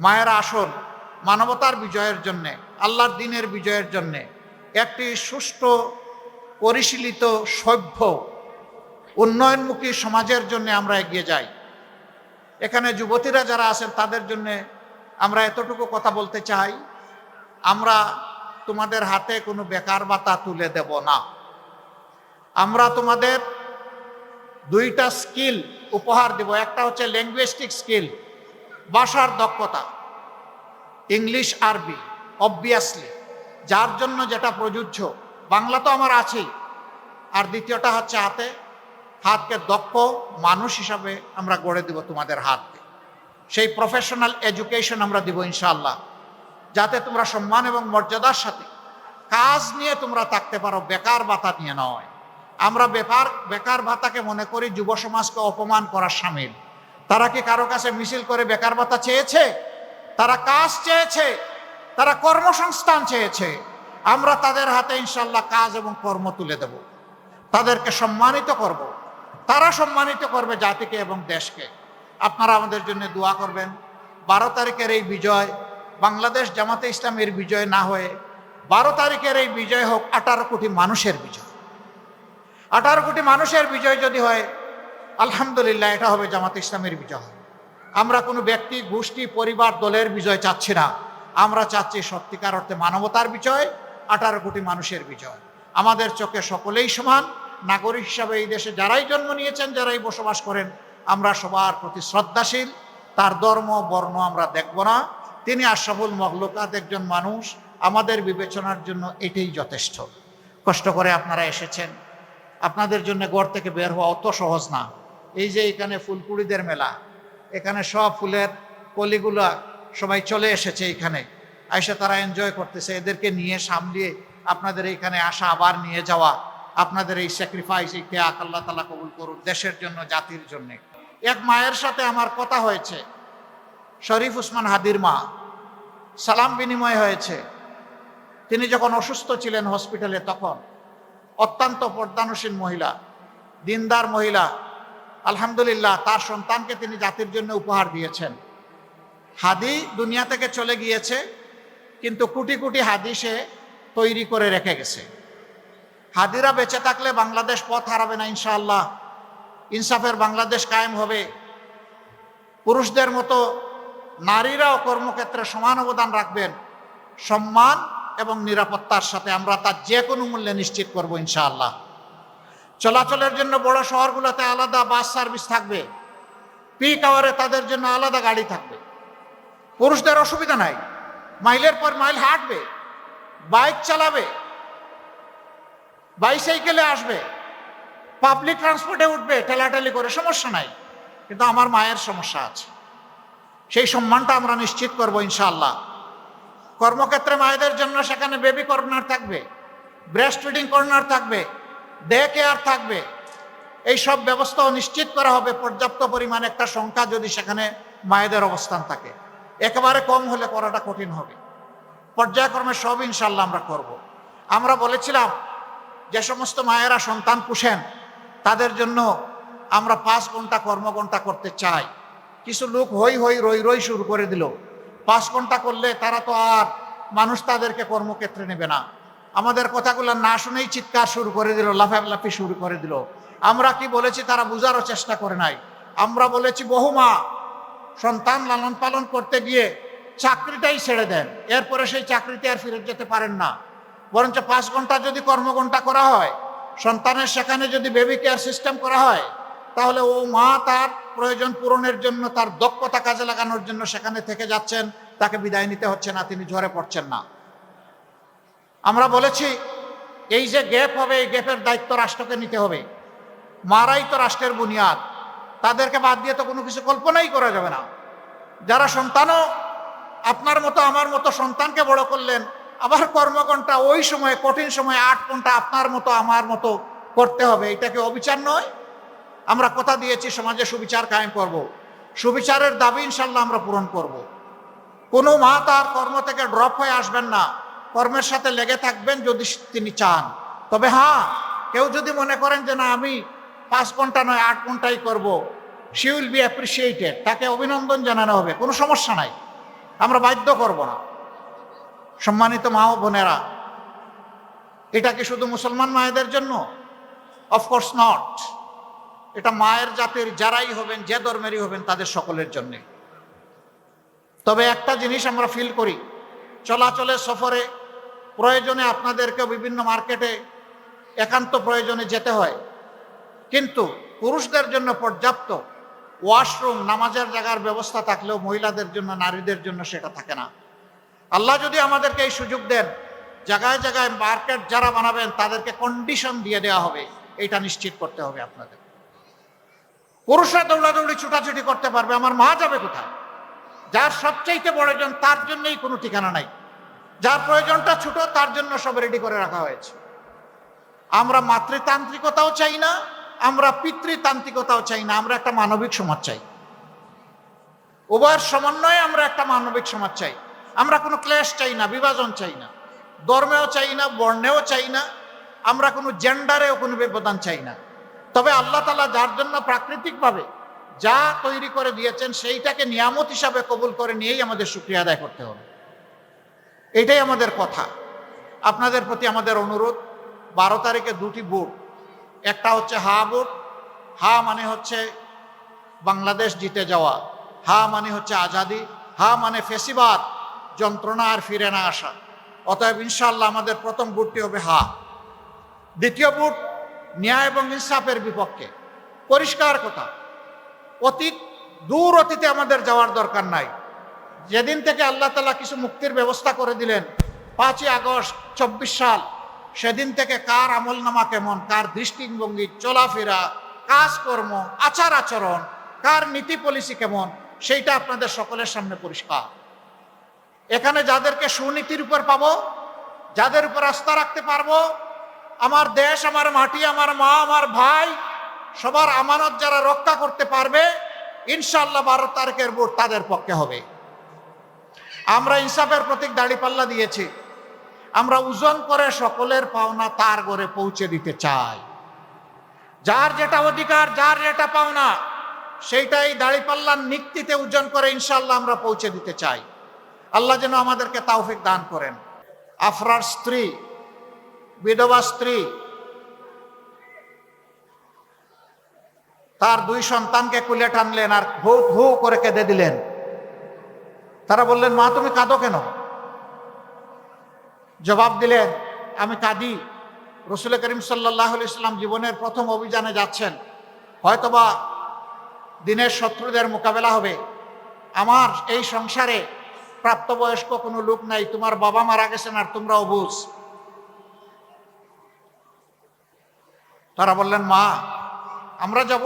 মায়েরা আসুন মানবতার বিজয়ের জন্যে, আল্লাহর দ্বীনের বিজয়ের জন্যে, একটি সুষ্ঠু পরিশীলিত সভ্য উন্নয়নমুখী সমাজের জন্য আমরা এগিয়ে যাই। এখানে যুবতীরা যারা আছেন তাদের জন্য আমরা এতটুকু কথা বলতে চাই, আমরা তোমাদের হাতে কোনো বেকার ভাতা তুলে দেব না। আমরা তোমাদের দুইটা স্কিল উপহার দেব। একটা হচ্ছে ল্যাঙ্গুয়েস্টিক স্কিল, ভাষার দক্ষতা, ইংলিশ আরবি অবভিয়াসলি, যার জন্য যেটা প্রযোজ্য, বাংলা তো আমার আছেই। আর দ্বিতীয়টা হচ্ছে হাতকে দক্ষ মানুষ হিসাবে আমরা গড়ে দেব তোমাদের হাতকে। সেই প্রফেশনাল এডুকেশন আমরা দিব ইনশাআল্লাহ, যাতে তোমরা সম্মান এবং মর্যাদার সাথে কাজ নিয়ে তোমরা থাকতে পারো, বেকার ভাতা নিয়ে নয়। আমরা বেকার ভাতাকে মনে করি যুব সমাজকে অপমান করার শামিল। তারা কি কারো কাছে মিছিল করে বেকার ভাতা চেয়েছে? তারা কাজ চেয়েছে, তারা কর্মসংস্থান চেয়েছে। আমরা তাদের হাতে ইনশাআল্লাহ কাজ এবং কর্ম তুলে দেব, তাদেরকে সম্মানিত করব, তারা সম্মানিত করবে জাতিকে এবং দেশকে। আপনারা আমাদের জন্য দোয়া করবেন। 12 তারিখের এই বিজয় বাংলাদেশ জামাতে ইসলামের বিজয় না হয়ে 12 তারিখের এই বিজয় হোক 18 কোটি মানুষের বিজয়। 18 কোটি মানুষের বিজয় যদি হয়, আলহামদুলিল্লাহ, এটা হবে জামাতে ইসলামের বিজয়। আমরা কোনো ব্যক্তি, গোষ্ঠী, পরিবার, দলের বিজয় চাচ্ছি না। আমরা চাচ্ছি সত্যিকার অর্থে মানবতার বিজয়, 18 কোটি মানুষের বিজয়। আমাদের চোখে সকলেই সমান। নাগরিক হিসাবে এই দেশে যারাই জন্ম নিয়েছেন, যারাই বসবাস করেন, আমরা সবার প্রতি শ্রদ্ধাশীল। তার ধর্ম বর্ণ আমরা দেখব না। তিনি আশরাফুল মখলুকাত, একজন মানুষ। আমাদের বিবেচনার জন্য এটাই যথেষ্ট। কষ্ট করে আপনারা এসেছেন, আপনাদের জন্য ঘর থেকে বের হওয়া অত সহজ না। এই যে এখানে ফুলকুড়িদের মেলা, এখানে সব ফুলের কলিগুলা সবাই চলে এসেছে এখানে, আইসা তারা এনজয় করতেছে। এদেরকে নিয়ে সামলিয়ে আপনাদের এইখানে আসা, আবার নিয়ে যাওয়া, আপনাদের এই স্যাক্রিফাইস, এই ত্যাগ আল্লাহ তাআলা কবুল করুন দেশের জন্য, জাতির জন্য। এক মায়ের সাথে আমার কথা হয়েছে, শরীফ উসমান হাদির মা, সালাম বিনিময় হয়েছে। তিনি যখন অসুস্থ ছিলেন হসপিটালে, তখন অত্যন্ত পর্দানুশীল মহিলা, দিনদার মহিলা, আলহামদুলিল্লাহ, তার সন্তানকে তিনি জাতির জন্য উপহার দিয়েছেন। হাদি দুনিয়া থেকে চলে গিয়েছে, কিন্তু কোটি কোটি হাদি সে তৈরি করে রেখে গেছে। হাদিরা বেঁচে থাকলে বাংলাদেশ পথ হারাবে না ইনশাআল্লাহ। ইনসাফের বাংলাদেশ কায়েম হবে। পুরুষদের মতো নারীরাও কর্মক্ষেত্রে সমান অবদান রাখবেন, সম্মান এবং নিরাপত্তার সাথে। আমরা তার যে কোনো মূল্যে নিশ্চিত করব ইনশাআল্লাহ। চলাচলের জন্য বড় শহরগুলোতে আলাদা বাস সার্ভিস থাকবে, পিক আওয়ারে তাদের জন্য আলাদা গাড়ি থাকবে। পুরুষদের অসুবিধা নাই, মাইলের পর মাইল হাঁটবে, বাইক চালাবে, বাইসাইকেলে আসবে, পাবলিক ট্রান্সপোর্টে উঠবে, ঠেলাঠেলি করে, সমস্যা নাই। কিন্তু আমার মায়ের সমস্যা আছে, সেই সম্মানটা আমরা নিশ্চিত করব ইনশাআল্লাহ। কর্মক্ষেত্রে মায়েদের জন্য সেখানে বেবি কর্নার থাকবে, ব্রেস্ট ফিডিং কর্নার থাকবে, ডে কেয়ার থাকবে। এই সব ব্যবস্থাও নিশ্চিত করা হবে। পর্যাপ্ত পরিমাণে একটা সংখ্যা যদি সেখানে মায়েদের অবস্থান থাকে, একেবারে কম হলে করাটা কঠিন হবে। পর্যায়ক্রমে সব ইনশাআল্লাহ আমরা করব। আমরা বলেছিলাম যে সমস্ত মায়েরা সন্তান পুষেন, তাদের জন্য আমরা 5 ঘন্টা কর্মঘণ্টা করতে চাই। কিছু লোক হই হই রই রই শুরু করে দিল। 5 ঘন্টা করলে তারা তো আর মানুষ তাদেরকে কর্মক্ষেত্রে নেবে না। আমাদের কথাগুলো না শুনেই চিৎকার শুরু করে দিল, লাফালাফি শুরু করে দিল। আমরা কি বলেছি তারা বুঝারও চেষ্টা করে নাই। আমরা বলেছি বহু মা সন্তান লালন পালন করতে গিয়ে চাকরিটাই ছেড়ে দেন, এরপরে সেই চাকরিতে আর ফিরে যেতে পারেন না। বরঞ্চ 5 ঘন্টা যদি কর্মঘণ্টা করা হয়, সন্তানের সেখানে যদি বেবি কেয়ার সিস্টেম করা হয়, তাহলে ও মা তার প্রয়োজন পূরণের জন্য, তার দক্ষতা কাজে লাগানোর জন্য সেখানে থেকে যাচ্ছেন, তাকে বিদায় নিতে হচ্ছে না, তিনি ঝরে পড়ছেন না। আমরা বলেছি এই যে গ্যাপ হবে, এই গ্যাপের দায়িত্ব রাষ্ট্রকে নিতে হবে। মারাই তো রাষ্ট্রের বুনিয়াদ, তাদেরকে বাদ দিয়ে তো কোনো কিছু কল্পনাই করা যাবে না। যারা সন্তানও আপনার মতো আমার মতো সন্তানকে বড় করলেন, আবার কর্মঘণ্টা ওই সময়, কঠিন সময় 8 ঘন্টা আপনার মতো আমার মতো করতে হবে, এটাকে অবিচার নয়? আমরা কথা দিয়েছি সমাজে সুবিচার কায়েম করব। সুবিচারের দাবি ইনশাল্লাহ আমরা পূরণ করব। কোনো মা তার কর্ম থেকে ড্রপ হয়ে আসবেন না, কর্মের সাথে লেগে থাকবেন যদি তিনি চান। তবে হ্যাঁ, কেউ যদি মনে করেন যে না আমি 5 ঘন্টা নয় 8 ঘন্টাই করব, শি উইল বি অ্যাপ্রিসিয়েটেড, তাকে অভিনন্দন জানানো হবে, কোনো সমস্যা নাই। আমরা বাধ্য করব না। সম্মানিত মা ও বোনেরা, এটা কি শুধু মুসলমান মায়েদের জন্য? Of course not. এটা মায়ের জাতির যারাই হবেন, যে ধর্মেরই হবেন, তাদের সকলের জন্যে। তবে একটা জিনিস আমরা ফিল করি, চলাচলে, সফরে, প্রয়োজনে আপনাদেরকে বিভিন্ন মার্কেটে একান্ত প্রয়োজনে যেতে হয়, কিন্তু পুরুষদের জন্য পর্যাপ্ত ওয়াশরুম, নামাজের জায়গার ব্যবস্থা থাকলেও মহিলাদের জন্য, নারীদের জন্য সেটা থাকে না। আল্লাহ যদি আমাদেরকে এই সুযোগ দেন, জায়গায় জায়গায় মার্কেট যারা বানাবেন তাদেরকে কন্ডিশন দিয়ে দেওয়া হবে, এটা নিশ্চিত করতে হবে আপনাদের। পুরুষরা দৌড়াদৌড়ি ছুটাছুটি করতে পারবে, আমার মা যাবে কোথায়? যার সবচাইতে প্রয়োজন তার জন্যই কোনো ঠিকানা নাই, যার প্রয়োজনটা ছোট তার জন্য সব রেডি করে রাখা হয়েছে। আমরা মাতৃতান্ত্রিকতাও চাই না, আমরা পিতৃতান্ত্রিকতাও চাই না, আমরা একটা মানবিক সমাজ চাই। উভয়ের সমন্বয়ে আমরা একটা মানবিক সমাজ চাই। আমরা কোনো ক্লেশ চাই না, বিভাজন চাই না, ধর্মেও চাই না, বর্ণেও চাই না, আমরা কোনো জেন্ডারেও কোনো ব্যবধান চাই না। তবে আল্লাহ তাআলা যার জন্য প্রাকৃতিকভাবে যা তৈরি করে দিয়েছেন সেইটাকে নিয়ামত হিসাবে কবুল করে নিয়েই আমাদের শুকরিয়া আদায় করতে হবে। এটাই আমাদের কথা। আপনাদের প্রতি আমাদের অনুরোধ, 12 তারিখে 2টি ভোট। একটা হচ্ছে হা ভোট। হা মানে হচ্ছে বাংলাদেশ জিতে যাওয়া, হা মানে হচ্ছে আজাদি, হা মানে ফেসিবাদ, যন্ত্রণা আর ফিরে না আসা। অতএব ইনশাআল্লাহ আমাদের প্রথম ভোটটি হবে হা। দ্বিতীয় ভোট ন্যায় এবং ইনসাফের বিপক্ষে। পরিষ্কার কথা, দূর অতীতে আমাদের যাওয়ার দরকার নাই। যেদিন থেকে আল্লাহ তাআলা কিছু মুক্তির ব্যবস্থা করে দিলেন, 5ই আগস্ট 24 সাল, সেদিন থেকে কার আমলনামা কেমন, কার দৃষ্টিভঙ্গি, চলাফেরা, কাজকর্ম, আচার আচরণ, কার নীতি পলিসি কেমন, সেইটা আপনাদের সকলের সামনে পরিষ্কার। এখানে যাদেরকে সুনীতির উপর পাবো, যাদের উপর আস্থা রাখতে পারবো, আমার দেশ, আমার মাটি, আমার মা, আমার ভাই, সবার আমানত যারা রক্ষা করতে পারবে, ইনশাআল্লাহ 12 তারিখের ভোট তাদের পক্ষে হবে। আমরা ইনসাফের প্রতীক দাঁড়িপাল্লা দিয়েছি। আমরা ওজন করে সকলের পাওনা তার ঘরে পৌঁছে দিতে চাই। যার যেটা অধিকার, যার যেটা পাওনা, সেইটাই দাঁড়িপাল্লার নিক্তিতে ওজন করে ইনশাআল্লাহ আমরা পৌঁছে দিতে চাই। আল্লাহ যেন আমাদেরকে তৌফিক দান করেন। আফরার স্ত্রী, বিধবা স্ত্রী, তার 2 সন্তানকে কুলে টানলেন আর হু হু করে কেঁদে দিলেন। তারা বললেন, মা তুমি কাঁদো কেন? জবাব দিলেন, আমি কাঁদি, রাসূল করিম সাল্লাল্লাহু আলাইহি ওয়াসাল্লাম জীবনের প্রথম অভিযানে যাচ্ছেন, হয়তোবা দিনের শত্রুদের মোকাবেলা হবে। আমার এই সংসারে প্রাপ্তবয়স্ক কোনো লোক নাই, তোমার বাবা মারা গেছেন আর তোমরা অবুঝ। তারা বললেন, মা আমরা যাব?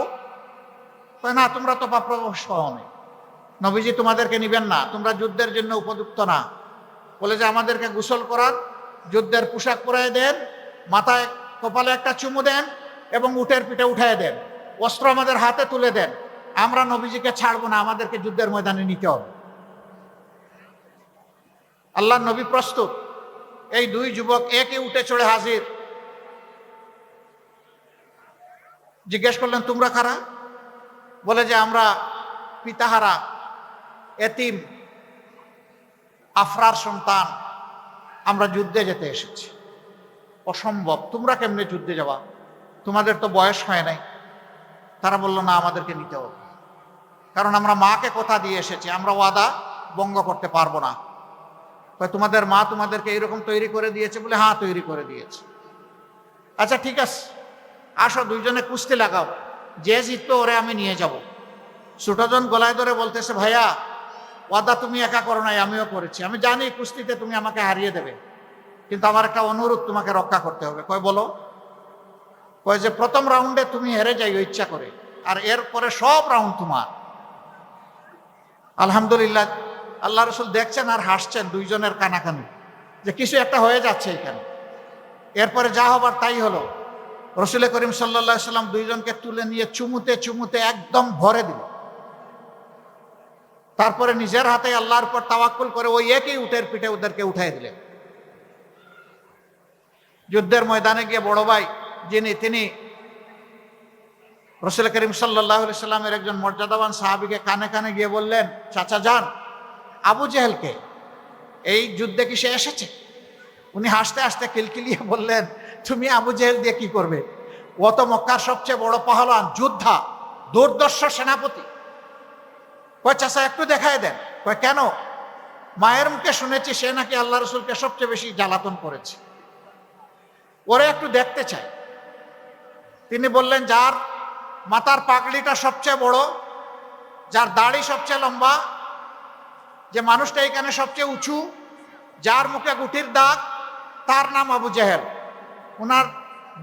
না, তোমরা তো প্রাপ্তবয়স্ক হওনি, নবীজি তোমাদেরকে নিবেন না, তোমরা যুদ্ধের জন্য উপযুক্ত না। বলে যে আমাদেরকে গোসল করান, যুদ্ধের পোশাক পরায় দেন, মাথায় কপালে একটা চুমু দেন এবং উটের পিঠে উঠায় দেন, অস্ত্র আমাদের হাতে তুলে দেন। আমরা নবীজিকে ছাড়বো না, আমাদেরকে যুদ্ধের ময়দানে নিতে হবে। আল্লাহর নবী প্রস্তুত। এই 2 যুবক একই উটে চড়ে হাজির। জিজ্ঞেস করলেন, তোমরা কারা? বলে যে আমরা পিতাহারা, এতিম, আফরার সন্তান, আমরা যুদ্ধে যেতে এসেছি। অসম্ভব, তোমরা কেমনে যুদ্ধে যাবা? তোমাদের তো বয়স হয় নাই। তারা বলল, না আমাদেরকে নিতে হবে, কারণ আমরা মাকে কথা দিয়ে এসেছি, আমরা ওয়াদা ভঙ্গ করতে পারবো না। তোমাদের মা তোমাদেরকে এইরকম তৈরি করে দিয়েছে? বলে হ্যাঁ তৈরি করে দিয়েছে। আচ্ছা ঠিক আছে, আসো 2 জনে কুস্তি লাগাও, যে জিতবে ওরে আমি নিয়ে যাব। ছোটজন গলায় ধরে বলতেছে, ভাইয়া ওয়াদা তুমি একা করো নাই, আমিও করেছি, আমি জানি কুস্তিতে তুমি আমাকে হারিয়ে দেবে, কিন্তু আমার একটা অনুরোধ, তোমাকে রক্ষা করতে হবে। কয় বলো? কয় যে প্রথম রাউন্ডে তুমি হেরে যাইও ইচ্ছা করে, আর এরপরে সব রাউন্ড তোমার। আলহামদুলিল্লাহ, আল্লাহ রসুল দেখছেন আর হাসছেন 2 জনের কানাকানি, যে কিছু একটা হয়ে যাচ্ছে এখানে। এরপরে যা হবার তাই হলো। রাসূল করিম সাল্লাল্লাহু আলাইহি সাল্লাম 2 জনকে তুলে নিয়ে চুমুতে চুমুতে একদম ভরে দিল। তারপরে নিজের হাতে আল্লাহর উপর তাওয়াক্কুল করে ওই একই উটের পিঠে ওদেরকে উঠাই দিলেন। যুদ্ধের ময়দানে গিয়ে বড় ভাই তিনি রাসূল করিম সাল্লাল্লাহু আলাইহি সাল্লামের একজন মর্যাদাবান সাহাবীকে কানে কানে গিয়ে বললেন, চাচা যান, আবু জেহেলকে, এই যুদ্ধে কি সে এসেছে? উনি হাসতে হাসতে কিলকিলিয়ে বললেন, তুমি আবু জেহেল দিয়ে কি করবে? ও তো মক্কার সবচেয়ে বড় পাহলওয়ান, যোদ্ধা, দুর্দর্শ সেনাপতি। কয় চাচা একটু দেখায় দেন। কয় কেন? মায়ের মুখে শুনেছি সে নাকি আল্লাহ রসুলকে সবচেয়ে বেশি জ্বালাতন করেছে, ওরা একটু দেখতে চায়। তিনি বললেন, যার মাথার পাগড়িটা সবচেয়ে বড়, যার দাড়ি সবচেয়ে লম্বা, যে মানুষটা এখানে সবচেয়ে উঁচু, যার মুখে গুটির দাগ, তার নাম আবু জেহেল। ওনার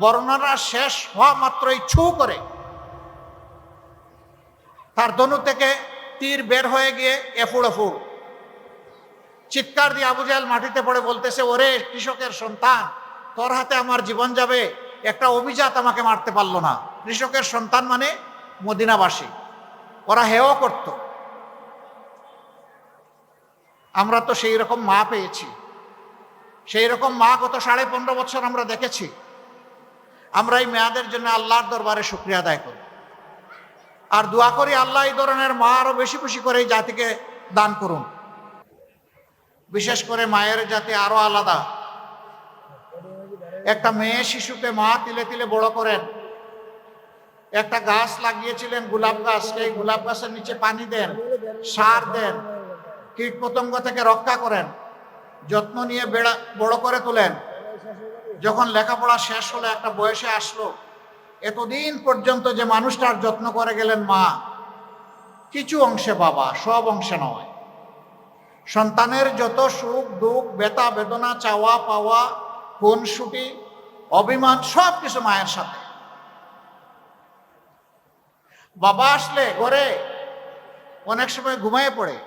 বর্ণনা শেষ হওয়া মাত্রই ছু করে তার ধনু থেকে তীর বের হয়ে গিয়ে এফুড় এফুড় চিৎকার দিয়ে আবু জেহেল মাটিতে পড়ে বলতেছে, ওরে কৃষকের সন্তান, তোর হাতে আমার জীবন যাবে, একটা অভিজাত আমাকে মারতে পারলো না। কৃষকের সন্তান মানে মদিনাবাসী, ওরা হেয় করত। আমরা তো সেই রকম মা পেয়েছি, সেই রকম মা গত 15.5 বছর আমরা দেখেছি। আমরা এই মেয়াদের জন্য আল্লাহর দরবারে শুকরিয়া আদায় করি আর দোয়া করি আল্লাহ এই ধরনের মা আরো বেশি বেশি করে এই জাতিকে দান করুন। বিশেষ করে মায়ের জাতি আরো আলাদা। একটা মেয়ে শিশুকে মা তিলে তিলে বড় করেন। একটা গাছ লাগিয়েছিলেন, গোলাপ গাছ, সেই গোলাপ গাছের নিচে পানি দেন, সার দেন, কীট পতঙ্গ থেকে রক্ষা করেন, যত্ন নিয়ে বড় করে তোলেন। যখন লেখাপড়া শেষ হলো, একটা বয়সে আসলো, এতদিন পর্যন্ত যে মানুষটার যত্ন করে গেলেন মা, কিছু অংশে বাবা, সব অংশে নয়। সন্তানের যত সুখ দুঃখ, ব্যথা বেদনা, চাওয়া পাওয়া, খুনসুটি, অভিমান, সব কিছু মায়ের সাথে। বাবা আসলে ঘরে অনেক সময় ঘুমিয়ে পড়ে,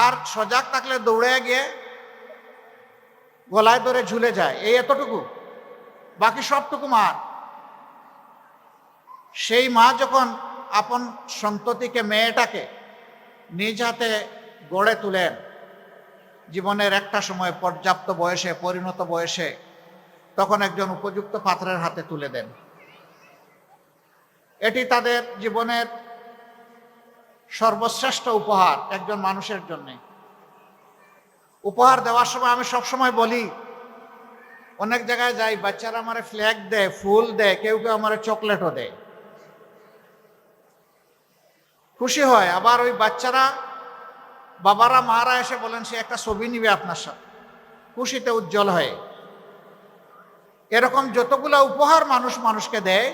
আর সজাগ থাকলে দৌড়ে গিয়ে গলায় ধরে ঝুলে যায়, এই এতটুকু, বাকি সবটুকু মার। সেই মা যখন আপন সন্ততিকে, মেয়েটাকে নিজ হাতে গড়ে তুলেন, জীবনের একটা সময় পর্যাপ্ত বয়সে, পরিণত বয়সে, তখন একজন উপযুক্ত পাত্রের হাতে তুলে দেন। এটি তাদের জীবনের সর্বশ্রেষ্ঠ উপহার একজন মানুষের জন্য। উপহার দেওয়ার সময় আমি সবসময় বলি, অনেক জায়গায় যাই, বাচ্চারা আমারে ফ্ল্যাগ দেয়, ফুল দেয়, কেউ কেউ আমারে চকলেটও দেয়, খুশি হয়। আবার ওই বাচ্চারা, বাবারা মারা এসে বলেন সে একটা ছবি নিবে আপনার সাথে, খুশিতে উজ্জ্বল হয়ে। এরকম যতগুলো উপহার মানুষ মানুষকে দেয়,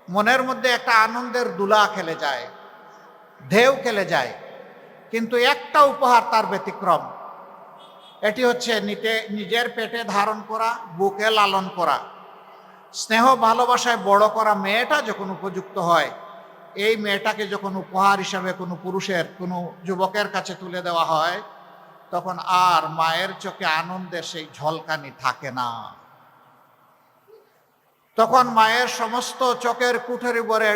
মনের মধ্যে একটা আনন্দের দুলা খেলে যায়, ঢেউ খেলে যায়। কিন্তু একটা উপহার তার ব্যতিক্রম। এটি হচ্ছে নিজের পেটে ধারণ করা, বুকে লালন করা, স্নেহ ভালোবাসায় বড় করা মেয়েটা যখন উপযুক্ত হয়, এই মেয়েটাকে যখন উপহার হিসাবে কোনো পুরুষের, কোনো যুবকের কাছে তুলে দেওয়া হয়, তখন আর মায়ের চোখে আনন্দের সেই ঝলকানি থাকে না। তখন মায়ের সমস্ত চোখের কুঠের উপরে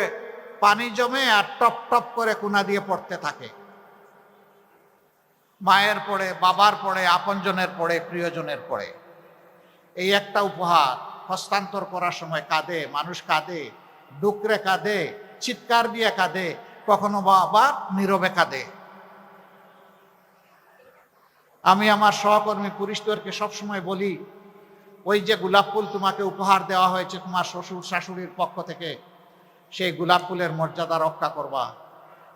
পানি জমে আর টপ টপ করে কুনা দিয়ে পড়তে থাকে। মায়ের পড়ে, বাবার পড়ে, আপনজনের পড়ে, প্রিয়জনের পড়ে। এই একটা উপহার হস্তান্তর করার সময় কাঁদে মানুষ, কাঁদে, ডুকরে কাঁদে, চিৎকার দিয়ে কাঁদে, কখনো বা আবার নীরবে কাঁদে। আমি আমার সহকর্মী পুরুষদেরকে সবসময় বলি, ওই যে গোলাপ ফুল তোমাকে উপহার দেওয়া হয়েছে তোমার শ্বশুর শাশুড়ির পক্ষ থেকে, সেই গোলাপ ফুলের মর্যাদা রক্ষা করবা।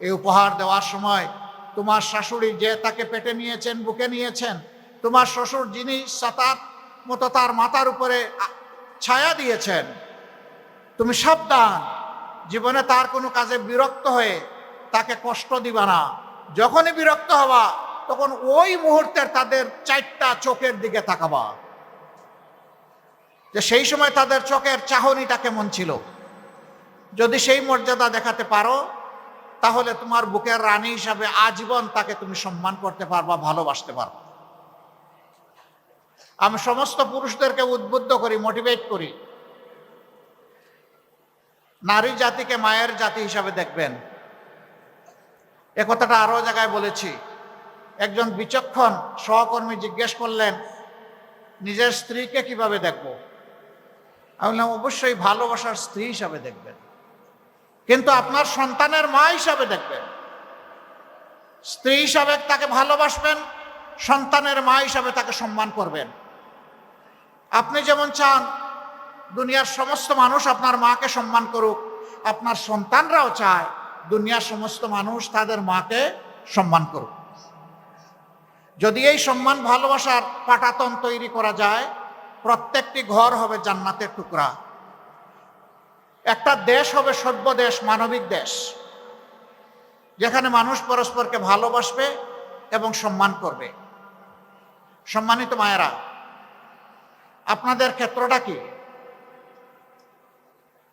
এই উপহার দেওয়ার সময় তোমার শাশুড়ি যে তাকে পেটে নিয়েছেন, বুকে নিয়েছেন, তোমার শ্বশুর যিনি সাতার মতো তার মাথার উপরে ছায়া দিয়েছেন, তুমি সাবধান, জীবনে তার কোনো কাজে বিরক্ত হয়ে তাকে কষ্ট দিবা না। যখনই বিরক্ত হবা, তখন ওই মুহূর্তের তাদের 4টা চোখের দিকে তাকাবা, যে সেই সময় তাদের চোখের চাহনিটা কেমন ছিল। যদি সেই মর্যাদা দেখাতে পারো, তাহলে তোমার বুকের রানী হিসাবে আজীবন তাকে তুমি সম্মান করতে পারবা, ভালোবাসতে পারবা। আমি সমস্ত পুরুষদেরকে উদ্বুদ্ধ করি, মোটিভেট করি, নারী জাতিকে মায়ের জাতি হিসাবে দেখবেন। এ কথাটা আরো জায়গায় বলেছি। একজন বিচক্ষণ সহকর্মী জিজ্ঞেস করলেন, নিজের স্ত্রীকে কিভাবে দেখবো? আমি বললাম, অবশ্যই ভালোবাসার স্ত্রী হিসাবে দেখবেন, কিন্তু আপনার সন্তানের মা হিসাবে দেখবেন। স্ত্রী হিসাবে তাকে ভালোবাসবেন, সন্তানের মা হিসাবে তাকে সম্মান করবেন। আপনি যেমন চান দুনিয়ার সমস্ত মানুষ আপনার মাকে সম্মান করুক, আপনার সন্তানরাও চায় দুনিয়ার সমস্ত মানুষ তাদের মাকে সম্মান করুক। যদি এই সম্মান ভালোবাসার পাটাতন তৈরি করা যায়, প্রত্যেকটি ঘর হবে জান্নাতের টুকরা। একটা দেশ হবে সভ্য দেশ, মানবিক দেশ, যেখানে মানুষ পরস্পরকে ভালোবাসবে এবং সম্মান করবে। সম্মানিত মায়েরা, আপনাদের ক্ষেত্রটা কি?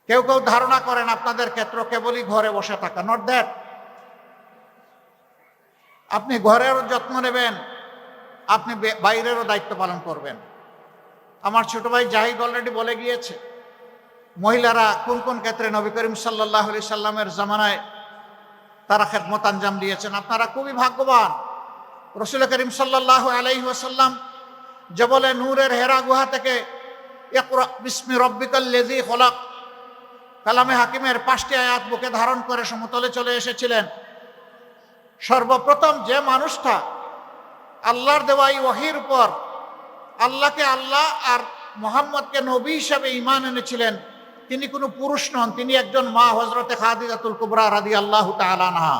কেউ কেউ ধারণা করেন আপনাদের ক্ষেত্র কেবলই ঘরে বসে থাকা। Not that. আপনি ঘরেরও যত্ন নেবেন, আপনি বাইরেরও দায়িত্ব পালন করবেন। আমার ছোট ভাই জাহিদ অলরেডি বলে গিয়েছে মহিলারা কোন কোন ক্ষেত্রে নবী করিম সাল্লাল্লাহু আলাইহি সাল্লামের জামানায় তারা খেদমত আঞ্জাম দিয়েছেন। আপনারা খুবই ভাগ্যবান। রাসূল করিম সাল্লাল্লাহু আলাইহি ওয়াসাল্লাম জবলে নূরের হেরা গুহা থেকে ইকরা বিসমি রব্বিকাল্লাযী খলাক কালামে হাকিমের 5টি আয়াত বুকে ধারণ করে সমতলে চলে এসেছিলেন। সর্বপ্রথম যে মানুষটা আল্লাহর দেওয়া এই ওহীর উপর আল্লাহকে আল্লাহ আর মুহাম্মদকে নবী হিসাবে ঈমান এনেছিলেন, তিনি কোনো পুরুষ নন, তিনি একজন মা, হযরতে খাদিজাতুল কুবরা রাদিয়াল্লাহু তাআলা আনহা।